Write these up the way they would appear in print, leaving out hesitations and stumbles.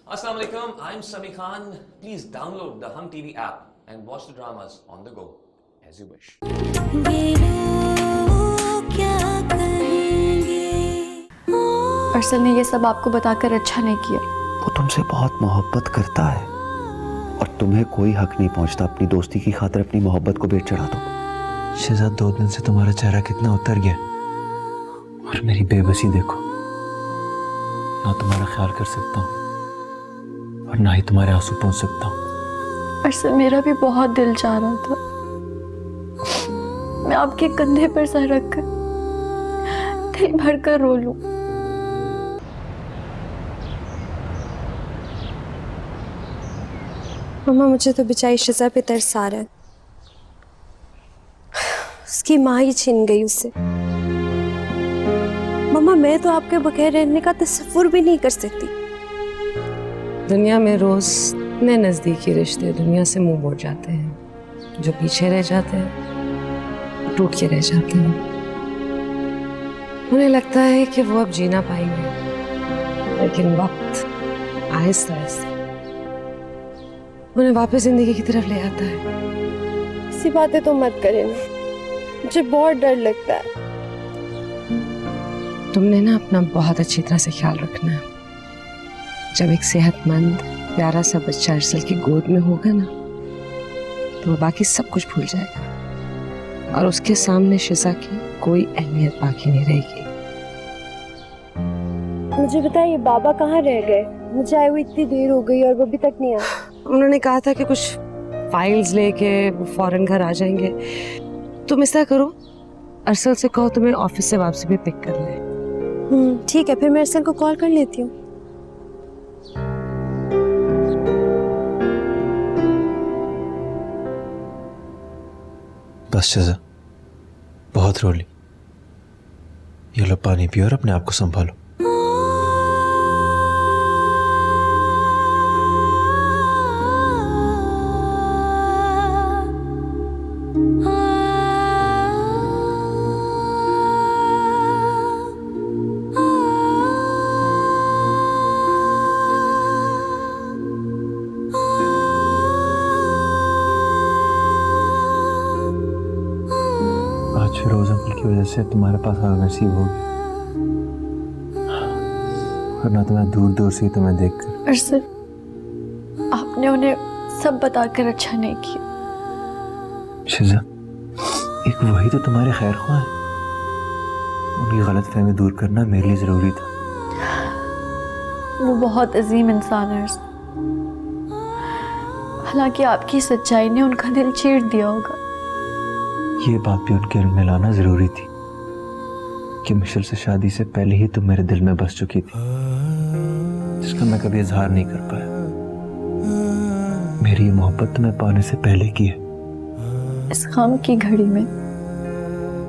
Assalamu alaikum, I'm Sami Khan. Please download the Hum TV app and watch the dramas on the go as you wish. अरसल ने ये सब आपको बताकर अच्छा नहीं किया। वो तुमसे बहुत मोहब्बत करता है और तुम्हें कोई हक नहीं पहुंचता अपनी दोस्ती की खातिर अपनी मोहब्बत को बेच चढ़ा दो। शहजाद, 2 दिन से तुम्हारा चेहरा कितना उतर गया और मेरी बेबसी देखो। ना तुम्हारा ख्याल कर सकता हूँ और ना ही तुम्हारे आंसू पहुंच सकता हूँ। अरसल मेरा भी बहुत दिल चाह रहा था मैं आपके कंधे पर सर रखकर दिल भर कर रो लूं। मम्मा, मुझे तो बेचारी शिजा पे तरस आ रहा है। उसकी माँ ही छीन गई उससे। मम्मा, मैं तो आपके बगैर रहने का तसव्वुर भी नहीं कर सकती। दुनिया में रोज इतने नजदीकी रिश्ते दुनिया से मुंह मोड़ जाते हैं। जो पीछे रह जाते हैं टूट के रह जाते हैं। उन्हें लगता है कि वो अब जीना पाएंगे, लेकिन वक्त आहिस्ता आहिस्ता उन्हें वापस जिंदगी की तरफ ले आता है। ऐसी बातें तो मत करें ना, मुझे बहुत डर लगता है। तुमने ना अपना बहुत अच्छी तरह से ख्याल रखना है। जब एक सेहतमंद प्यारा सा बच्चा अरसल की गोद में होगा ना, तो वो बाकी सब कुछ भूल जाएगा और उसके सामने शिजा की कोई अहमियत बाकी नहीं रहेगी। मुझे बताइए, बाबा कहाँ रह गए? मुझे आए हुए इतनी देर हो गई और वो अभी तक नहीं आए। उन्होंने कहा था कि कुछ फाइल्स लेके वो फौरन घर आ जाएंगे। तुम ऐसा करो, अरसल से कहो तुम्हें ऑफिस से वापसी भी पिक कर ले। ठीक है, फिर मैं अरसल को कॉल कर लेती हूँ। बस शहजाद, बहुत रो ली। ये लो पानी पियो और अपने आप को संभालो। आज फिरोज अंकल की वजह से तुम्हारे पास आना नसीब हो गया, वरना तो मैं दूर दूर से तुम्हें देखकर। अरसल, आपने उन्हें सब बताकर अच्छा नहीं किया। शिजा, एक वही तो तुम्हारे खैर ख्वाह है। उनकी गलतफहमी दूर करना मेरे लिए जरूरी था। वो बहुत अजीम इंसान है अरसल। हालांकि आपकी सच्चाई ने उनका दिल चीर दिया होगा। ये बात भी उनके दिल में लाना जरूरी थी कि मिशेल से शादी से पहले ही तुम मेरे दिल में बस चुकी थी, जिसका मैं कभी इजहार नहीं कर पाया। मेरी ये मोहब्बत तुम्हें पाने से पहले की है। इस गम की घड़ी में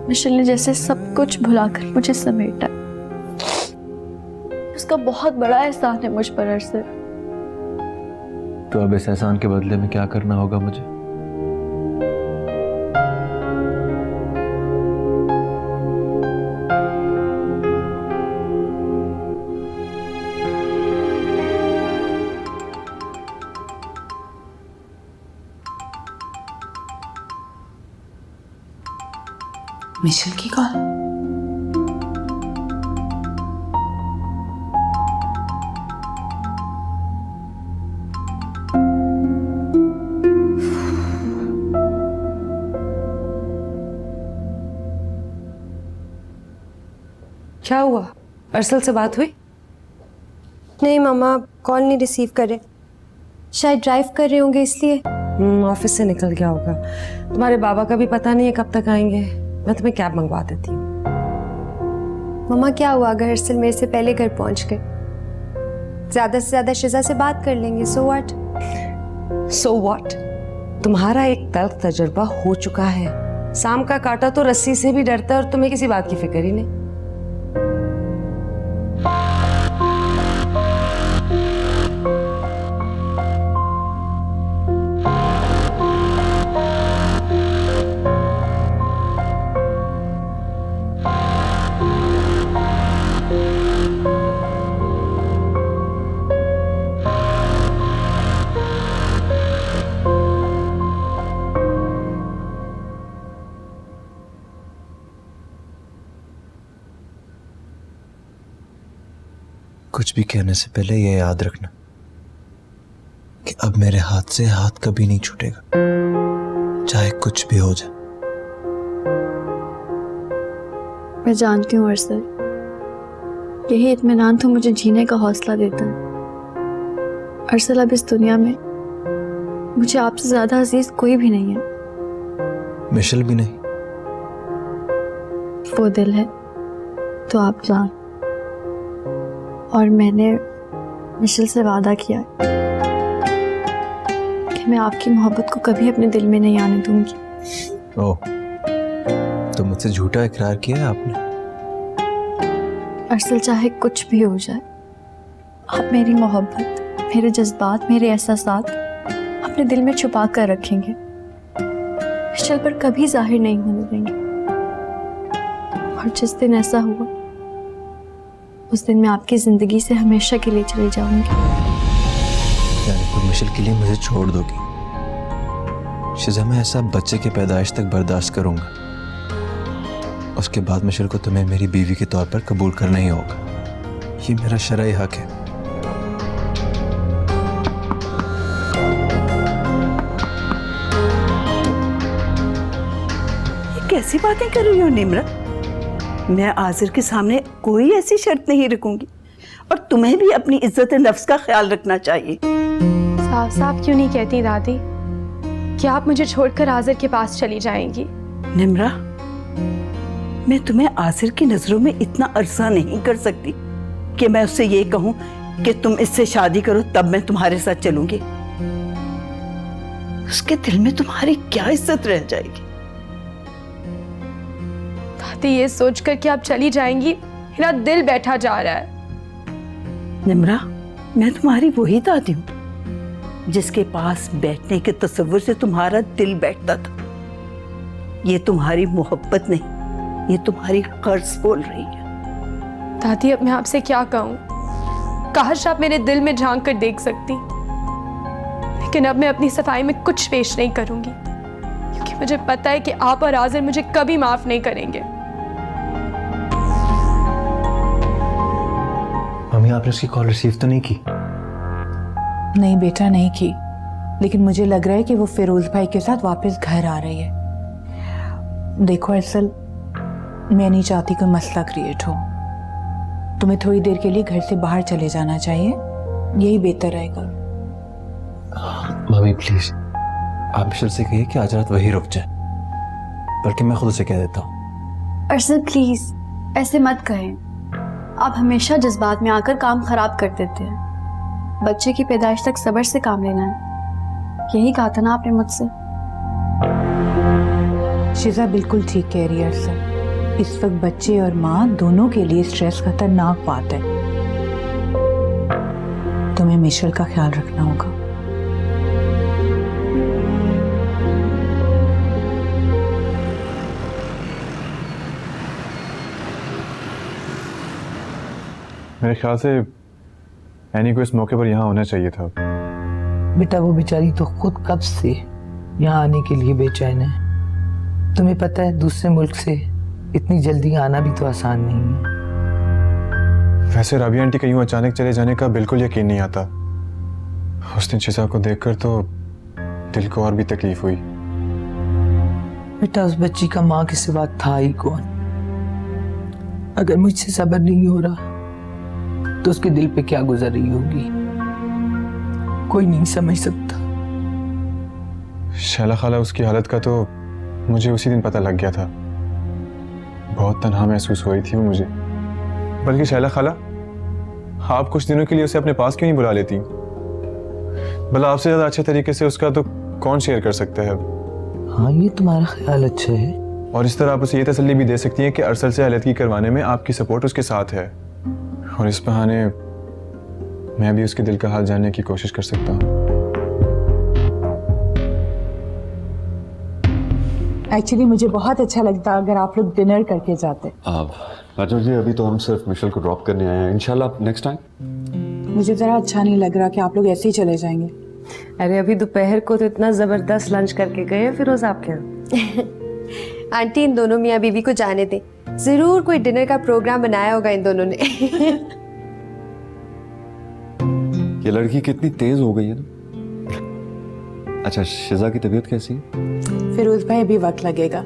मिशेल ने जैसे सब कुछ भुलाकर मुझे समेटा। उसका बहुत बड़ा एहसान है मुझ पर अरसल। तो अब इस एहसान के बदले में क्या करना होगा मुझे? मिशेल की कॉल। क्या हुआ? अरसल से बात हुई? नहीं मम्मा, कॉल नहीं रिसीव करे। शायद ड्राइव कर रहे होंगे इसलिए। ऑफिस से निकल गया होगा। तुम्हारे बाबा का भी पता नहीं है कब तक आएंगे। मैं तुम्हें कैब मंगवा देती हूँ। मम्मा, क्या हुआ अगर अरसल मेरे से पहले घर पहुंच गए? ज्यादा से ज्यादा शिजा से बात कर लेंगे। So what? So what? तुम्हारा एक तल्ख तजुर्बा हो चुका है। सांप का काटा तो रस्सी से भी डरता है और तुम्हें किसी बात की फिक्र ही नहीं। कुछ भी कहने से पहले ये याद रखना कि अब मेरे हाथ से हाथ कभी नहीं छूटेगा, चाहे कुछ भी हो जाए। मैं जानती हूँ अरसल, यही इत्मीनान तो मुझे जीने का हौसला देता है। अरसल, अब इस दुनिया में मुझे आपसे ज्यादा अजीज कोई भी नहीं है। मिशेल भी नहीं? वो दिल है तो आप जान। और मैंने मिशेल से वादा किया कि मैं आपकी मोहब्बत को कभी अपने दिल में नहीं आने दूंगी। ओह, तो मुझसे झूठा इकरार किया है आपने? अरसल, चाहे कुछ भी हो जाए, आप मेरी मोहब्बत, मेरे जज्बात, मेरे एहसासात अपने दिल में छुपा कर रखेंगे, मिशेल पर कभी जाहिर नहीं होने देंगे। और जिस दिन ऐसा हुआ, उस दिन मैं आपकी जिंदगी से हमेशा के लिए चली जाऊंगी। यानी तुम मिशेल के लिए मुझे छोड़ दोगी? शिजा, मैं ऐसा बच्चे के पैदाइश तक बर्दाश्त करूंगा, उसके बाद मिशेल को तुम्हें मेरी बीवी के तौर पर कबूल करना ही होगा। ये मेरा शरई हक है। ये कैसी बातें कर रही हो निम्रा? मैं आजिर के सामने कोई ऐसी शर्त नहीं रखूंगी, और तुम्हें भी अपनी इज्जत नफ्स का ख्याल रखना चाहिए। साफ साफ क्यों नहीं कहती दादी कि आप मुझे छोड़कर आजिर के पास चली जाएंगी? निम्रा, मैं तुम्हें आसिर की नजरों में इतना अरसा नहीं कर सकती कि मैं उससे ये कहूं कि तुम इससे शादी करो तब मैं तुम्हारे साथ चलूंगी। उसके दिल में तुम्हारी क्या इज्जत रह जाएगी? दादी, ये सोचकर कि आप चली जाएंगी मेरा दिल बैठा जा रहा है। निम्रा, मैं तुम्हारी वही दादी हूं जिसके पास बैठने के तसव्वुर से तुम्हारा दिल बैठता था। ये तुम्हारी मोहब्बत नहीं, ये तुम्हारी कर्ज बोल रही है। दादी, अब मैं आपसे क्या कहूँ? काश आप मेरे दिल में झांक कर देख सकती, लेकिन अब मैं अपनी सफाई में कुछ पेश नहीं करूंगी, क्योंकि मुझे पता है कि आप और आजिर मुझे कभी माफ नहीं करेंगे। मम्मी, आपने उसकी कॉल रिसीव तो नहीं की? नहीं बेटा, नहीं की, लेकिन मुझे लग रहा है कि वो फिरोज भाई के साथ वापस घर आ रही है। देखो अरसल, मैं नहीं चाहती कोई मसला क्रिएट हो। तुम्हें थोड़ी देर के लिए घर से बाहर चले जाना चाहिए, यही बेहतर रहेगा। मम्मी प्लीज, आप मिशेल से कहिए कि आज रात वही रुक जाए, बल्कि मैं खुद से कह देता हूँ। अरसद प्लीज ऐसे मत कहें, आप हमेशा जज्बात में आकर काम खराब कर देते हैं। बच्चे की पैदाइश तक सब्र से काम लेना है, यही कहा था ना आपने मुझसे। शिजा बिल्कुल ठीक कह रही है अरसल, इस वक्त बच्चे और माँ दोनों के लिए स्ट्रेस खतरनाक बात है। तुम्हें मिशेल का ख्याल रखना होगा। मेरे ख्याल से एनी को इस मौके पर यहाँ होना चाहिए था। बेटा, वो बेचारी तो खुद कब से यहाँ आने के लिए बेचैन है। तुम्हें पता है, दूसरे मुल्क से इतनी जल्दी आना भी तो आसान नहीं है। वैसे राबिया आंटी का यूं अचानक चले जाने का बिल्कुल यकीन नहीं आता। उस दिन शिजा को देखकर तो दिल को और भी तकलीफ हुई। बेटा, उस बच्ची का माँ के सिवा था ही कौन? अगर मुझसे सब्र नहीं हो रहा तो उसके दिल पे क्या गुजर रही होगी, कोई नहीं समझ सकता। शैला खाला, उसकी हालत का तो मुझे उसी दिन पता लग गया था। बहुत तन्हा महसूस हुई थी वो मुझे। बल्कि शैला खाला, आप कुछ दिनों के लिए उसे अपने पास क्यों नहीं बुला लेती? भला आपसे ज्यादा अच्छे तरीके से उसका तो कौन शेयर कर सकता है। हाँ, ये तुम्हारा ख्याल अच्छा है। और इस तरह आप उसे ये तसल्ली भी दे सकती हैं कि अरसल से अलहदगी करवाने में आपकी सपोर्ट उसके साथ है, और इस बहाने मैं भी उसके दिल का हाल जानने की कोशिश कर सकता हूँ। एक्चुअली मुझे बहुत अच्छा लगता अगर आप लोग डिनर करके जाते। राजा जी, अभी तो हम सिर्फ मिशेल को ड्रॉप करने आए हैं, इंशाल्लाह नेक्स्ट टाइम। मुझे जरा अच्छा नहीं लग रहा कि आप लोग ऐसे ही चले जाएंगे। अरे अभी दोपहर को तो इतना जबरदस्त लंच करके गए हैं फिरोज आपके यहाँ। आंटी, इन दोनों मियाँ बीवी को जाने दें, जरूर कोई डिनर का प्रोग्राम बनाया होगा इन दोनों ने। ये लड़की कितनी तेज हो गई है ना। अच्छा, शिजा की तबीयत कैसी है? फिरोज भाई अभी वक्त लगेगा।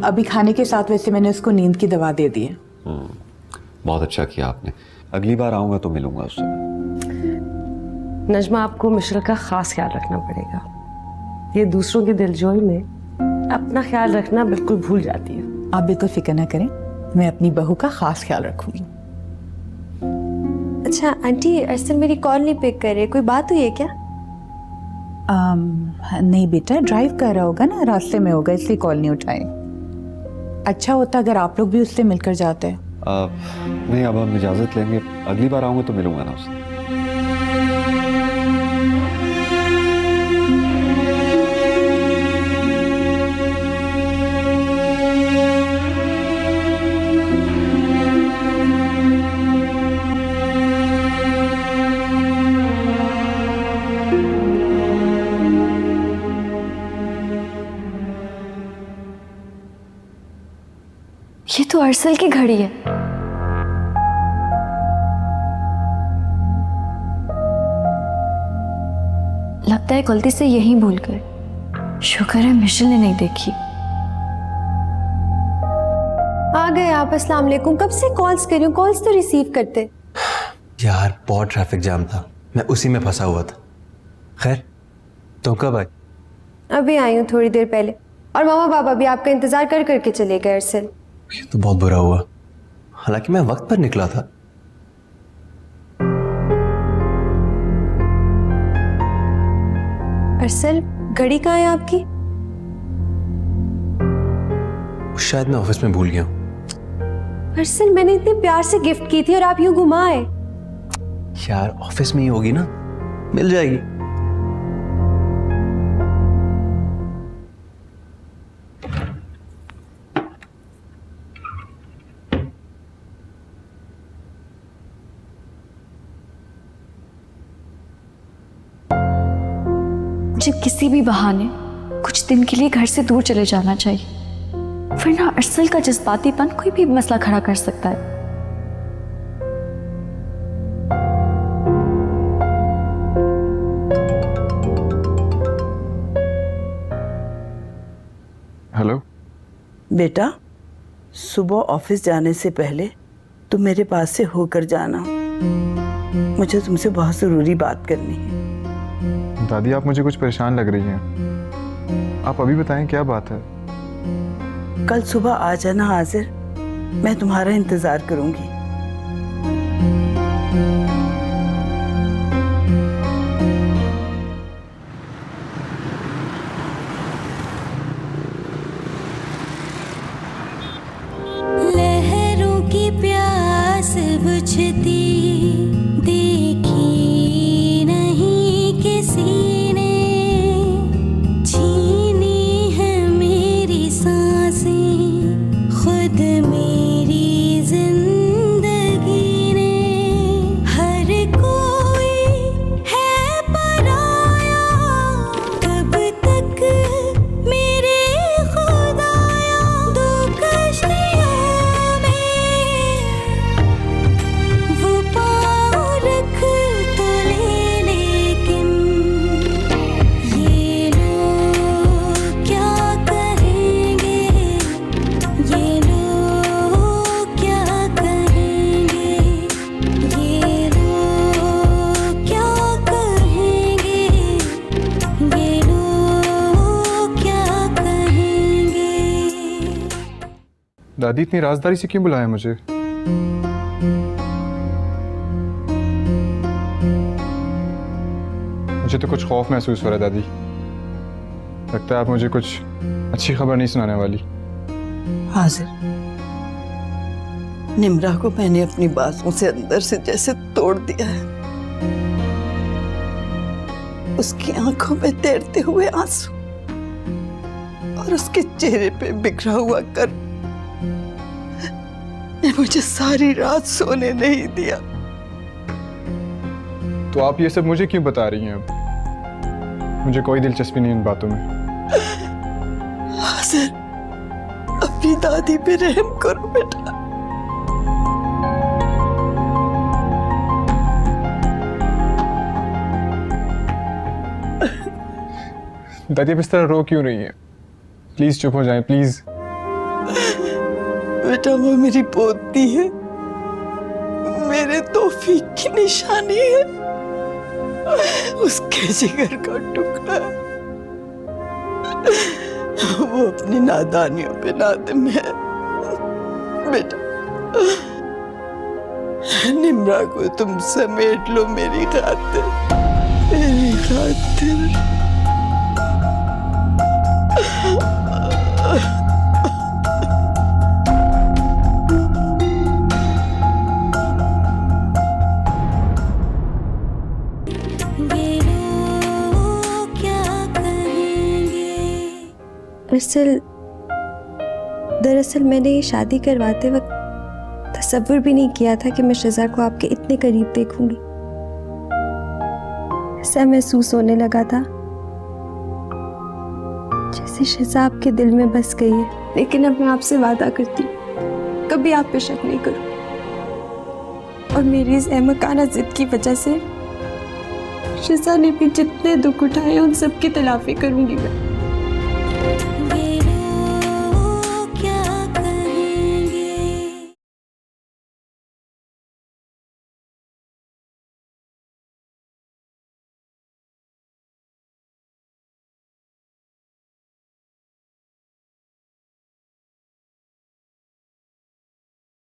अभी खाने के साथ वैसे मैंने उसको नींद की दवा दे दी है। बहुत अच्छा किया आपने। अगली बार आऊंगा तो मिलूंगा उससे। नजमा, आपको मिशेल का खास ख्याल रखना पड़ेगा। ये दूसरों की दिलजोई में अपना ख्याल रखना बिल्कुल भूल जाती है। आप बिल्कुल फिक्र ना करें, मैं अपनी बहू का खास ख्याल रखूंगी। अच्छा आंटी, अरसल मेरी कॉल नहीं पिक कर रहे, कोई बात हुई है क्या? नहीं बेटा, ड्राइव कर रहा होगा ना, रास्ते में होगा इसलिए कॉल नहीं उठाए। अच्छा होता अगर आप लोग भी उससे मिलकर जाते। नहीं, अब हम इजाजत लेंगे। अगली बार आऊंगा तो मिलूंगा ना उससे। ये तो अरसल की घड़ी है। लगता है गलती से यहीं भूल गए। शुक्र है मिशेल ने नहीं देखी। आ गए आप, अस्सलाम वालेकुम। कब से कॉल्स कर रही हूँ, कॉल्स तो रिसीव करते। यार बहुत ट्रैफिक जाम था, मैं उसी में फंसा हुआ था। खैर, तुम कब आई? अभी आई हूँ थोड़ी देर पहले। और मामा बाबा भी आपका इंतजार कर करके चले गए अरसल। ये तो बहुत बुरा हुआ, हालांकि मैं वक्त पर निकला था। अरसल, घड़ी कहाँ है आपकी? शायद मैं ऑफिस में भूल गया हूँ। अरसल, मैंने इतने प्यार से गिफ्ट की थी और आप यूं घुमाए। यार ऑफिस में ही होगी ना, मिल जाएगी। मुझे किसी भी बहाने कुछ दिन के लिए घर से दूर चले जाना चाहिए, वरना अरसल का जज्बातीपन कोई भी मसला खड़ा कर सकता है। हेलो बेटा, सुबह ऑफिस जाने से पहले तुम मेरे पास से होकर जाना। मुझे तुमसे बहुत ज़रूरी बात करनी है। दादी, आप मुझे कुछ परेशान लग रही हैं। आप अभी बताएं क्या बात है। कल सुबह आ जाना हाजिर, मैं तुम्हारा इंतज़ार करूंगी। लहरों की प्यास बुझती देखी नहीं किसी ने, छीनी है मेरी सांसें खुद मेरी जिंदगी ने। हर कोई है पराया, कब तक मेरे खुदाया। दो कश्तियों में वो पाँव रख तो ले, लेकिन ये लोग क्या कहेंगे, ये लोग क्या कहेंगे, ये लोग क्या कहेंगे, ये लोग क्या कहेंगे। दादी, इतनी राजदारी से क्यों बुलाया मुझे? मुझे तो कुछ खौफ महसूस हो रहा है दादी। लगता है आप मुझे कुछ अच्छी खबर नहीं सुनाने वाली। हाजिर, निम्रा को मैंने अपनी बातों से अंदर से जैसे तोड़ दिया है। उसकी आंखों में तैरते हुए आंसू और उसके चेहरे पे बिखरा हुआ कर ने मुझे सारी रात सोने नहीं दिया। तो आप ये सब मुझे क्यों बता रही हैं? अब मुझे कोई दिलचस्पी नहीं इन बातों में। हाजिर, अपनी दादी पे रहम करो बेटा। दादी आप इस तरह रो क्यों रही है? प्लीज चुप हो जाएं, प्लीज। बेटा वो मेरी पोती है, मेरे तौफीक की निशानी है, उसके जिगर का टुकड़ा है। वो अपनी नादानियों पे नादिम है। बेटा निम्रा को तुम समेट लो मेरी खातिर, मेरी खातिर। दरअसल मैंने ये शादी करवाते वक्त तसव्वुर भी नहीं किया था कि मैं शिजा को आपके इतने करीब देखूंगी। ऐसा महसूस होने लगा था जैसे शिजा आपके दिल में बस गई है। लेकिन अब मैं आपसे वादा करती हूँ कभी आप पे शक नहीं करूँ। और मेरी इस अहमकाना जिद की वजह से शिजा ने भी जितने दुख उठाए उन सब की तलाफी करूंगी मैं।